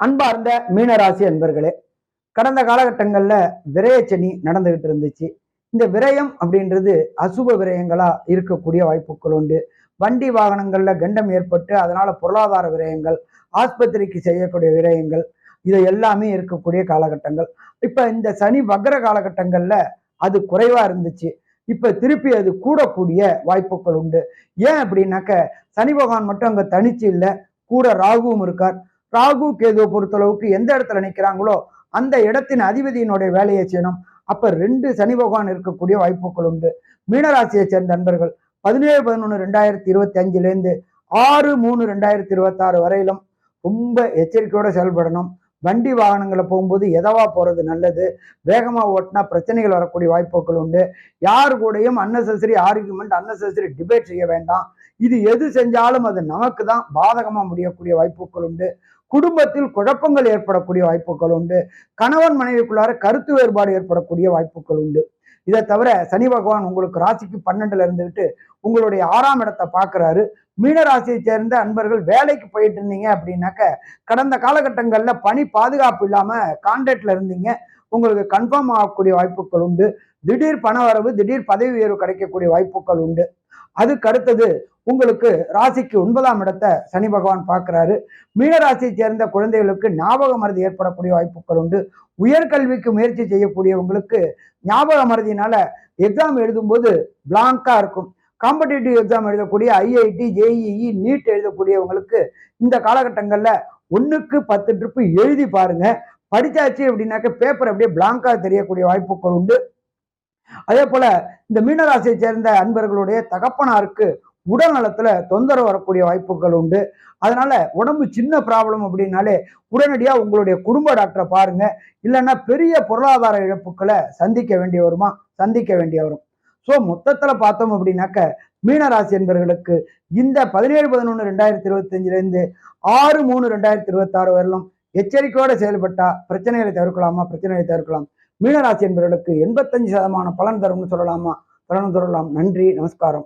அன்பார்ந்த மீனராசி அன்பர்களே, கடந்த காலகட்டங்கள்ல விரயச்சனி நடந்துகிட்டு இருந்துச்சு. இந்த விரயம் அப்படின்றது அசுப விரயங்களா இருக்கக்கூடிய வாய்ப்புகள் உண்டு. வண்டி வாகனங்கள்ல கண்டம் ஏற்பட்டு அதனால பொருளாதார விரயங்கள், ஆஸ்பத்திரிக்கு செய்யக்கூடிய விரயங்கள், இது எல்லாமே இருக்கக்கூடிய காலகட்டங்கள். இப்ப இந்த சனி வக்ர காலகட்டங்கள்ல அது குறைவா இருந்துச்சு. இப்ப திருப்பி அது கூடக்கூடிய வாய்ப்புகள் உண்டு. ஏன் அப்படின்னாக்க சனி பகவான் மட்டும் அங்க தனிச்சு இல்ல, கூட ராகுவும் இருக்கார். ராகு கேதுவை பொறுத்தளவுக்கு எந்த இடத்துல நிற்கிறாங்களோ அந்த இடத்தின் அதிபதியினுடைய வேலையை செய்யணும். அப்ப 2 சனி பகவான் இருக்கக்கூடிய வாய்ப்புகள் உண்டு. மீனராசியை சேர்ந்த நண்பர்கள் 17/11/2025 6/3/2026 வரையிலும் ரொம்ப எச்சரிக்கையோட செயல்படணும். வண்டி வாகனங்களை போகும்போது எதவா போறது நல்லது. வேகமா ஓட்டினா பிரச்சனைகள் வரக்கூடிய வாய்ப்புகள் உண்டு. யாரு கூடயும் அன்னெசரி ஆர்குமெண்ட், அன்னெசரி டிபேட் செய்ய வேண்டாம். இது எது செஞ்சாலும் அது நமக்கு தான் பாதகமா முடியக்கூடிய வாய்ப்புகள் உண்டு. குடும்பத்தில் குழப்பங்கள் ஏற்படக்கூடிய வாய்ப்புகள் உண்டு. கணவன் மனைவிக்குள்ளார கருத்து வேறுபாடு ஏற்படக்கூடிய வாய்ப்புகள் உண்டு. இதை தவிர சனி பகவான் உங்களுக்கு ராசிக்கு 12ல இருந்துகிட்டு உங்களுடைய 6ஆம் இடத்தை பார்க்கிறாரு. மீனராசியை சேர்ந்த அன்பர்கள் வேலைக்கு போயிட்டு இருந்தீங்க அப்படின்னாக்க கடந்த காலகட்டங்கள்ல பணி பாதுகாப்பு இல்லாம கான்ட்ராக்ட்ல இருந்தீங்க, உங்களுக்கு கன்ஃபார்ம் ஆகக்கூடிய வாய்ப்புகள் உண்டு. திடீர் பண வரவு, திடீர் பதவி உயர்வு கிடைக்கக்கூடிய வாய்ப்புகள் உண்டு. அதுக்கு அடுத்தது உங்களுக்கு ராசிக்கு 9ஆம் இடத்தை சனி பகவான் பார்க்கிறாரு. மீனராசியை சேர்ந்த குழந்தைகளுக்கு ஞாபக மறதி ஏற்படக்கூடிய வாய்ப்புகள் உண்டு. உயர்கல்விக்கு முயற்சி செய்யக்கூடியவங்களுக்கு ஞாபக மறதினால எக்ஸாம் எழுதும்போது பிளாங்கா இருக்கும். காம்படிட்டிவ் எக்ஸாம் எழுதக்கூடிய ஐஐடி, ஜேஇஇ, நீட் எழுதக்கூடியவங்களுக்கு இந்த காலகட்டங்கள்ல 1க்கு 10 ட்ரிப்பு எழுதி பாருங்க. படிச்சாச்சு அப்படின்னாக்க பேப்பர் அப்படியே பிளாங்கா தெரியக்கூடிய வாய்ப்புகள் உண்டு. அதே போல இந்த மீனராசியை சேர்ந்த அன்பர்களுடைய தகப்பனாருக்கு உடல் நலத்துல தொந்தரவு வரக்கூடிய வாய்ப்புகள் உண்டு. அதனால உடம்பு சின்ன ப்ராப்ளம் அப்படின்னாலே உடனடியா உங்களுடைய குடும்ப டாக்டரை பாருங்க. இல்லைன்னா பெரிய பொருளாதார இழப்புகளை சந்திக்க வேண்டிய வரும். ஸோ மொத்தத்துல பார்த்தோம் அப்படின்னாக்க மீனராசி என்பவர்களுக்கு இந்த 17/11/2025 6/3/2026 வரலும் எச்சரிக்கையோட செயல்பட்டா பிரச்சனைகளை தவிர்க்கலாம். மீனராசி என்பவர்களுக்கு 85% பலன் தரும்னு சொல்லலாம். நன்றி, நமஸ்காரம்.